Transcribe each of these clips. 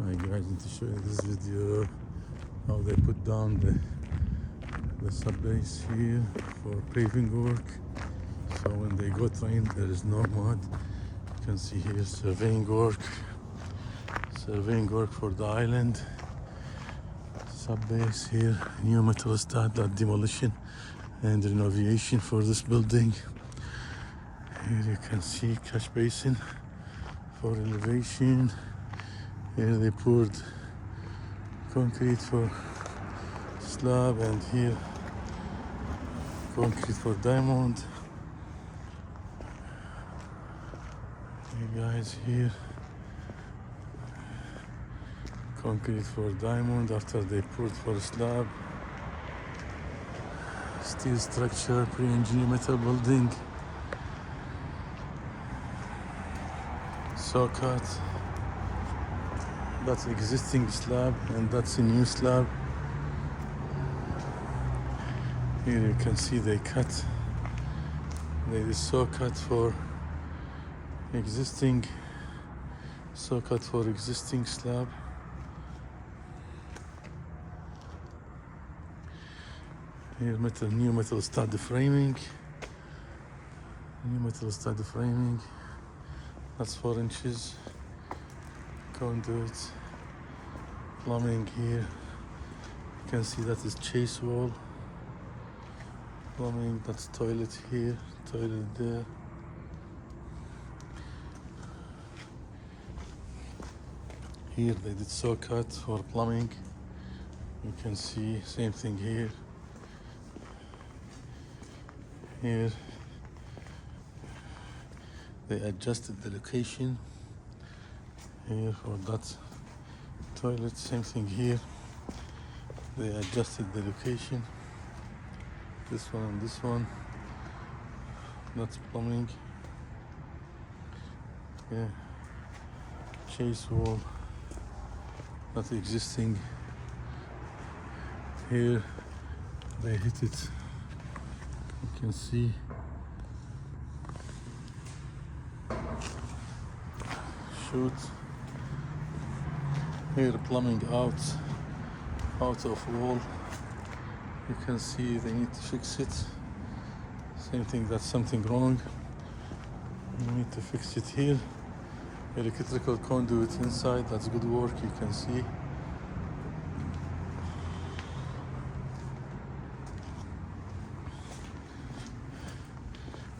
Hi guys, need to show you this video how they put down the sub base here for paving work. So when they got rain, there is no mud. You can see here surveying work for the island. Sub base here, new metal stud, that demolition and renovation for this building. Here you can see catch basin for elevation. Here they poured concrete for slab, and here concrete for diamond. Hey guys, here concrete for diamond after they poured for slab. Steel structure, pre-engineered metal building. Saw cut. That's existing slab and that's a new slab. Here you can see they did saw cut for existing slab. Here new metal stud framing. That's 4 inches. Conduit, plumbing here. You can see that is chase wall. Plumbing, that's toilet here, toilet there. Here they did saw cut for plumbing. You can see same thing here. Here they adjusted the location. Here for that toilet, same thing here. They adjusted the location. This one and this one. That's plumbing. Yeah. Chase wall. That's existing. Here they hit it. You can see. Shoot. Here plumbing out of wall. You can see they need to fix it. Same thing, that's something wrong. You need to fix it here. Electrical conduit inside, that's good work, you can see.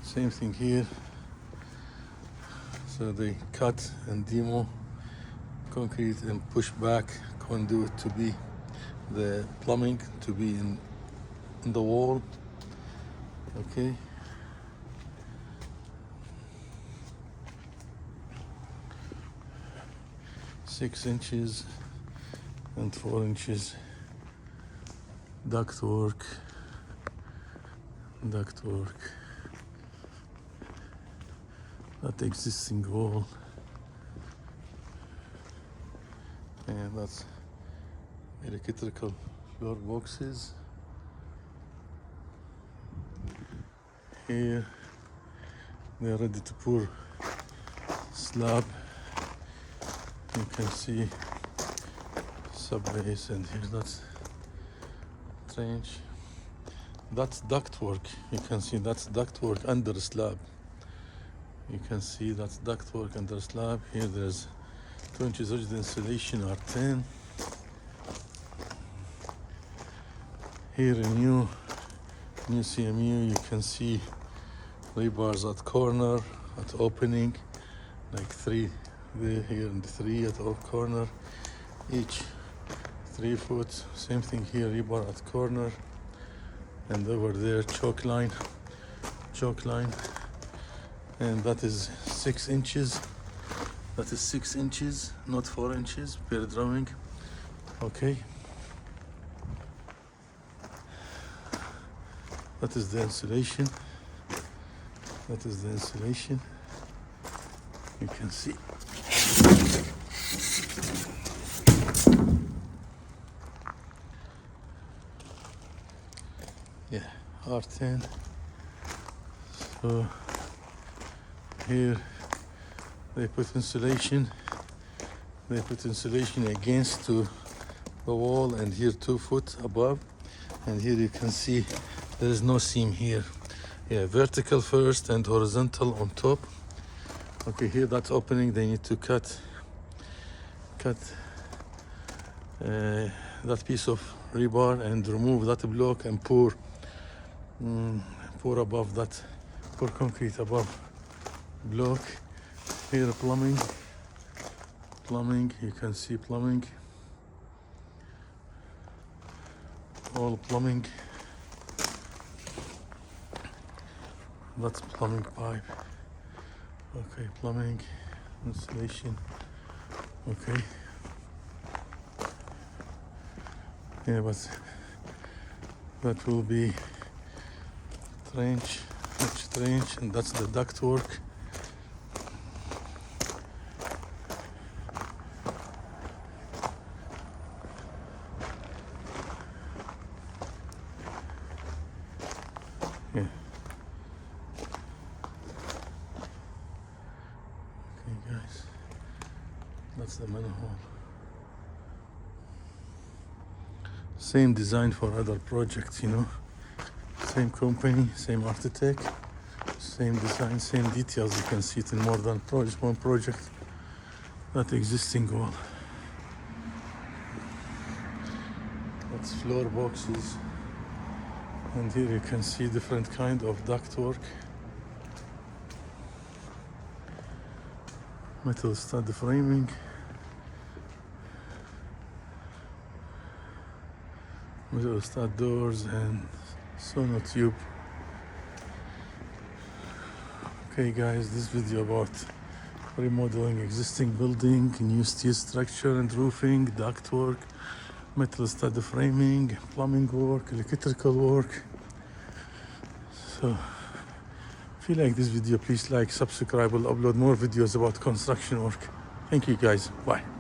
Same thing here. So they cut and demo concrete and push back conduit to be the plumbing to be in the wall. Okay. Six inches and 4 inches duct work. That existing wall. And that's electrical floor boxes. Here they are ready to pour slab. You can see sub base, and here that's trench. That's duct work. You can see that's duct work under slab. You can see that's duct work under slab. Here there's 2 inches of the insulation are 10. Here a new CMU. You can see rebars at corner, at opening, like 3 there, here and 3 at all corner, each 3 foot. Same thing here, rebar at corner, and over there choke line, and that is 6 inches. That is 6 inches, not 4 inches per drawing. Okay. That is the insulation. You can see. Yeah, R10. So here they put insulation They put insulation against to the wall, and here 2 foot above, and here you can see there is no seam here. Yeah, vertical first and horizontal on top. Okay, here that opening they need to cut that piece of rebar and remove that block and pour above that, pour concrete above block. Here plumbing, you can see plumbing, all plumbing. That's plumbing pipe. Okay, plumbing, insulation. Okay. Yeah, but that will be trench, and that's the duct work. Yeah. Okay, guys, that's the manhole. Same design for other projects, you know. Same company, same architect, same design, same details. You can see it in more than one project. That existing wall. That's floor boxes. And here you can see different kind of ductwork. Metal stud framing. Metal stud doors and sonotube. Okay guys, this video about remodeling existing building, new steel structure and roofing, ductwork, metal stud framing, plumbing work, electrical work. So if you like this video, please like, subscribe. I'll upload more videos about construction work. Thank you guys. Bye.